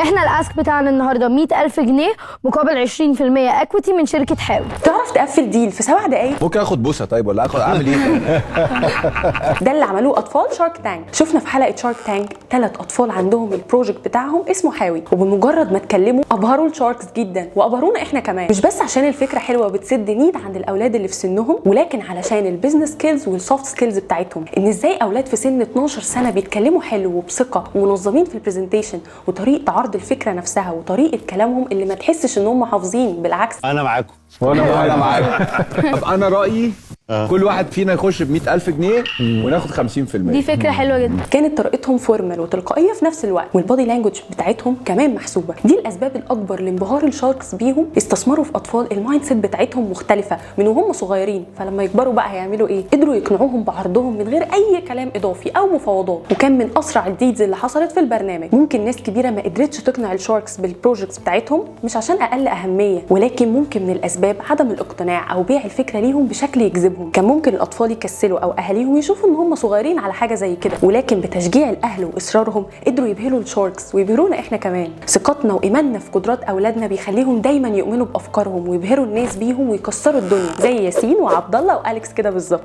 احنا الاسك بتاعنا النهارده 100,000 جنيه مقابل 20% اكويتي من شركه حاوي. تعرف تقفل ديل في 7 دقايق؟ ممكن اخد بوسه طيب ولا اعمل ايه؟ ده اللي عملوه اطفال شارك تانك. شفنا في حلقه شارك تانك 3 اطفال عندهم البروجكت بتاعهم اسمه حاوي، وبمجرد ما اتكلموا ابهروا الشاركس جدا وابهرونا احنا كمان، مش بس عشان الفكره حلوه وبتسد نيد عند الاولاد اللي في سنهم، ولكن علشان البيزنس سكيلز والسوفت سكيلز بتاعتهم. ان ازاي اولاد في سن 12 سنه بيتكلموا حلو وبثقه ومنظمين في البرزنتيشن وطريقه عرض الفكره نفسها وطريقه كلامهم اللي ما تحسش ان هم حافظين، بالعكس. انا معاكم وانا معاك. طب انا رايي كل واحد فينا يخش ب 100,000 جنيه وناخد 50%. دي فكره حلوه جدا. كانت طريقتهم فورمال وتلقائيه في نفس الوقت، والبادي لانجوج بتاعتهم كمان محسوبه. دي الاسباب الاكبر لانبهار الشاركس بيهم. استثمروا في اطفال المايند سيت بتاعتهم مختلفه من وهم صغيرين، فلما يكبروا بقى هيعملوا ايه؟ قدروا يقنعوهم بعرضهم من غير اي كلام اضافي او مفاوضات، وكان من اسرع الديدز اللي حصلت في البرنامج. ممكن ناس كبيره ما قدرتش تقنع الشاركس بالبروجكتس بتاعتهم مش عشان اقل اهميه، ولكن ممكن من الاسباب عدم الاقتناع او بيع الفكره ليهم بشكل يجذبهم. كان ممكن الاطفال يكسلوا او اهاليهم يشوفوا ان هم صغيرين على حاجه زي كده، ولكن بتشجيع الاهل واصرارهم قدروا يبهروا الشاركس ويبهرونا احنا كمان. ثقتنا وايماننا في قدرات اولادنا بيخليهم دايما يؤمنوا بافكارهم ويبهروا الناس بيهم ويكسروا الدنيا، زي ياسين وعبد الله واليكس كده بالظبط.